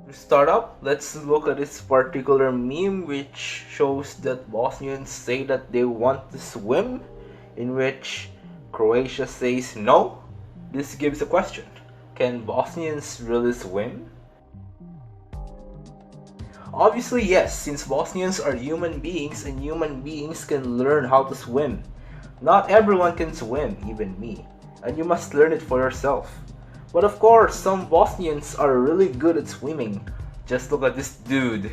To start up, let's look at this particular meme which shows that Bosnians say that they want to swim, in which Croatia says no. This gives a question. Can Bosnians really swim? Obviously yes, since Bosnians are human beings and human beings can learn how to swim. Not everyone can swim, even me, and you must learn it for yourself. But of course, some Bosnians are really good at swimming. Just look at this dude,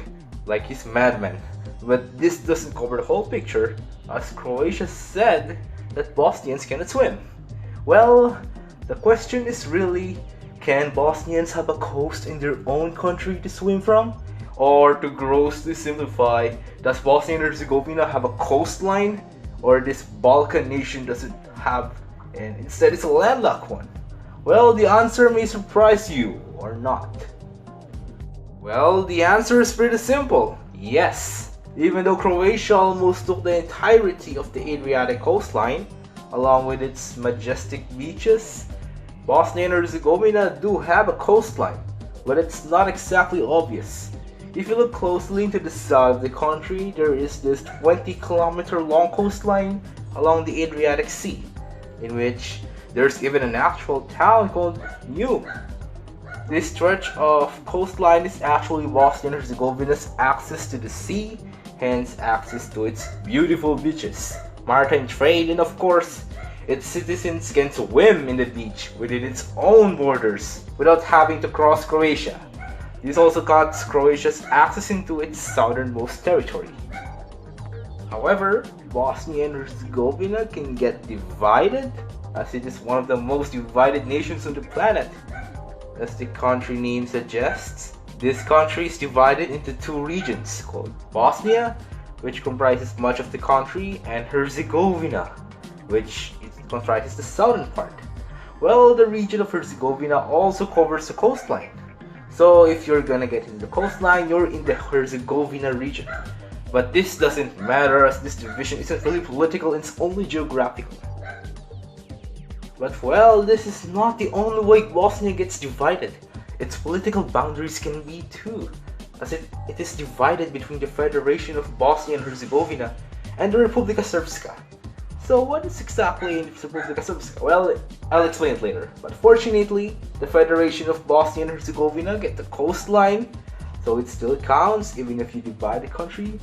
like he's madman. But this doesn't cover the whole picture, as Croatia said that Bosnians cannot swim. Well, the question is really, can Bosnians have a coast in their own country to swim from? Or to grossly simplify, does Bosnia and Herzegovina have a coastline? Or this Balkan nation doesn't have, and instead it's a landlocked one? Well, the answer may surprise you, or not. Well, the answer is pretty simple. Yes. Even though Croatia almost took the entirety of the Adriatic coastline, along with its majestic beaches, Bosnia and Herzegovina do have a coastline, but it's not exactly obvious. If you look closely into the south of the country, there is this 20-kilometer long coastline along the Adriatic Sea, in which there's even an actual town called Neum. This stretch of coastline is actually Bosnia and Herzegovina's access to the sea, hence access to its beautiful beaches, maritime trade, and of course, its citizens can swim in the beach within its own borders without having to cross Croatia. This also cuts Croatia's access into its southernmost territory. However, Bosnia and Herzegovina can get divided, as it is one of the most divided nations on the planet. As the country name suggests, this country is divided into two regions called Bosnia, which comprises much of the country, and Herzegovina, which comprises the southern part. Well, the region of Herzegovina also covers the coastline. So if you're gonna get into the coastline, you're in the Herzegovina region. But this doesn't matter, as this division isn't really political, it's only geographical. But well, this is not the only way Bosnia gets divided. Its political boundaries can be too, as it is divided between the Federation of Bosnia and Herzegovina and the Republika Srpska. So what is exactly in Republika Srpska? Well, I'll explain it later. But fortunately, the Federation of Bosnia and Herzegovina get the coastline, so it still counts even if you divide the country.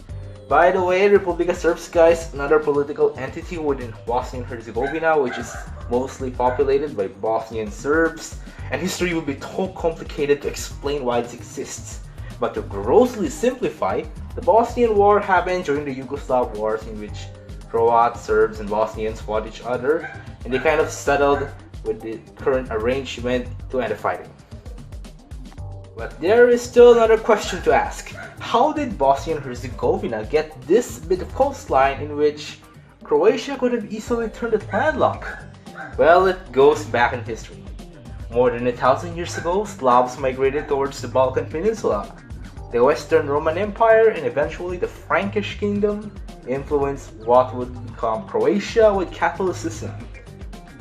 By the way, Republika Srpska is another political entity within Bosnia and Herzegovina, which is mostly populated by Bosnian Serbs, and history will be too complicated to explain why it exists. But to grossly simplify, the Bosnian War happened during the Yugoslav Wars, in which Croats, Serbs, and Bosnians fought each other, and they kind of settled with the current arrangement to end the fighting. But there is still another question to ask. How did Bosnia and Herzegovina get this bit of coastline in which Croatia could have easily turned it landlocked? Well, it goes back in history. More than 1,000 years ago, Slavs migrated towards the Balkan Peninsula. The Western Roman Empire and eventually the Frankish Kingdom influenced what would become Croatia with Catholicism.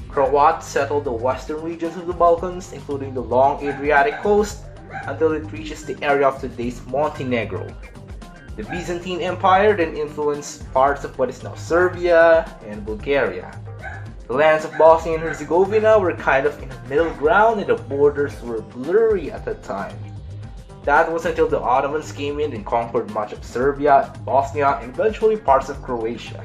Croats settled the western regions of the Balkans, including the long Adriatic coast, until it reaches the area of today's Montenegro. The Byzantine Empire then influenced parts of what is now Serbia and Bulgaria. The lands of Bosnia and Herzegovina were kind of in the middle ground, and the borders were blurry at that time. That was until the Ottomans came in and conquered much of Serbia, Bosnia, and eventually parts of Croatia.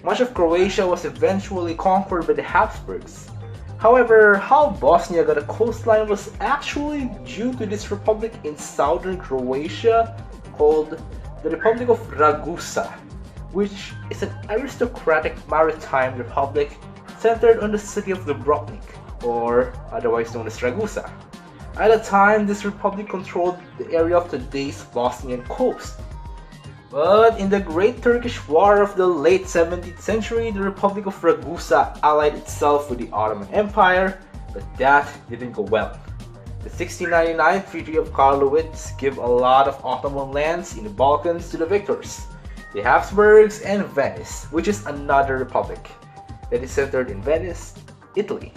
Much of Croatia was eventually conquered by the Habsburgs. However, how Bosnia got a coastline was actually due to this republic in southern Croatia called the Republic of Ragusa, which is an aristocratic maritime republic centered on the city of Dubrovnik, or otherwise known as Ragusa. At the time, this republic controlled the area of today's Bosnian coast. But in the Great Turkish War of the late 17th century, the Republic of Ragusa allied itself with the Ottoman Empire, but that didn't go well. The 1699 Treaty of Karlowitz gave a lot of Ottoman lands in the Balkans to the victors, the Habsburgs and Venice, which is another republic that is centered in Venice, Italy.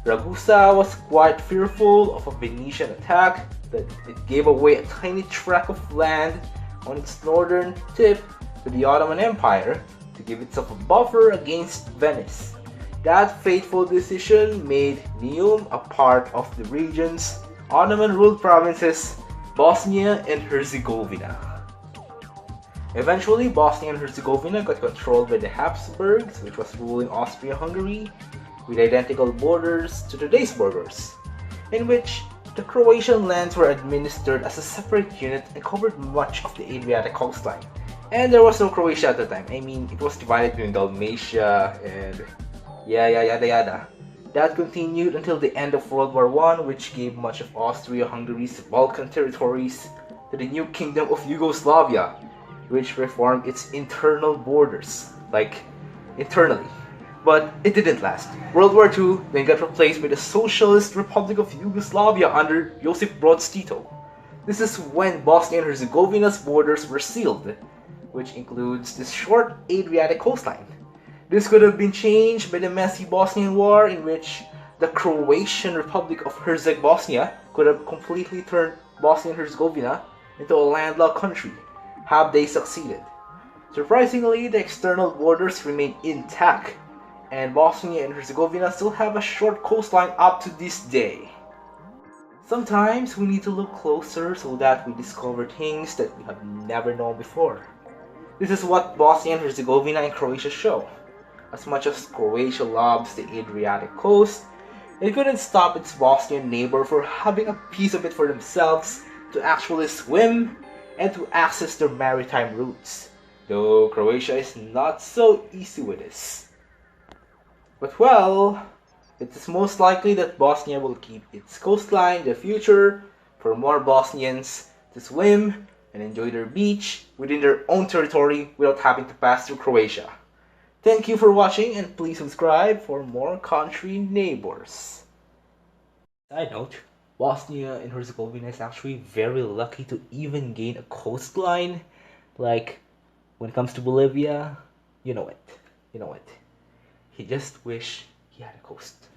Ragusa was quite fearful of a Venetian attack, that it gave away a tiny tract of land on its northern tip to the Ottoman Empire to give itself a buffer against Venice. That fateful decision made Neum a part of the region's Ottoman-ruled provinces, Bosnia and Herzegovina. Eventually, Bosnia and Herzegovina got controlled by the Habsburgs, which was ruling Austria-Hungary, with identical borders to today's borders, in which the Croatian lands were administered as a separate unit and covered much of the Adriatic coastline. And there was no Croatia at the time. I mean, it was divided between Dalmatia and yada yada. That continued until the end of World War I, which gave much of Austria-Hungary's Balkan territories to the new Kingdom of Yugoslavia, which reformed its internal borders, like internally. But it didn't last. World War II then got replaced by the Socialist Republic of Yugoslavia under Josip Broz Tito. This is when Bosnia and Herzegovina's borders were sealed, which includes this short Adriatic coastline. This could have been changed by the messy Bosnian War, in which the Croatian Republic of Bosnia could have completely turned Bosnia and Herzegovina into a landlocked country, had they succeeded. Surprisingly, the external borders remain intact, and Bosnia and Herzegovina still have a short coastline up to this day. Sometimes we need to look closer so that we discover things that we have never known before. This is what Bosnia and Herzegovina and Croatia show. As much as Croatia loves the Adriatic coast, it couldn't stop its Bosnian neighbor from having a piece of it for themselves to actually swim and to access their maritime routes, though Croatia is not so easy with this. But well, it is most likely that Bosnia will keep its coastline in the future for more Bosnians to swim and enjoy their beach within their own territory without having to pass through Croatia. Thank you for watching, and please subscribe for more country neighbors. Side note, Bosnia and Herzegovina is actually very lucky to even gain a coastline. Like, when it comes to Bolivia, you know it. He just wish he had a coast.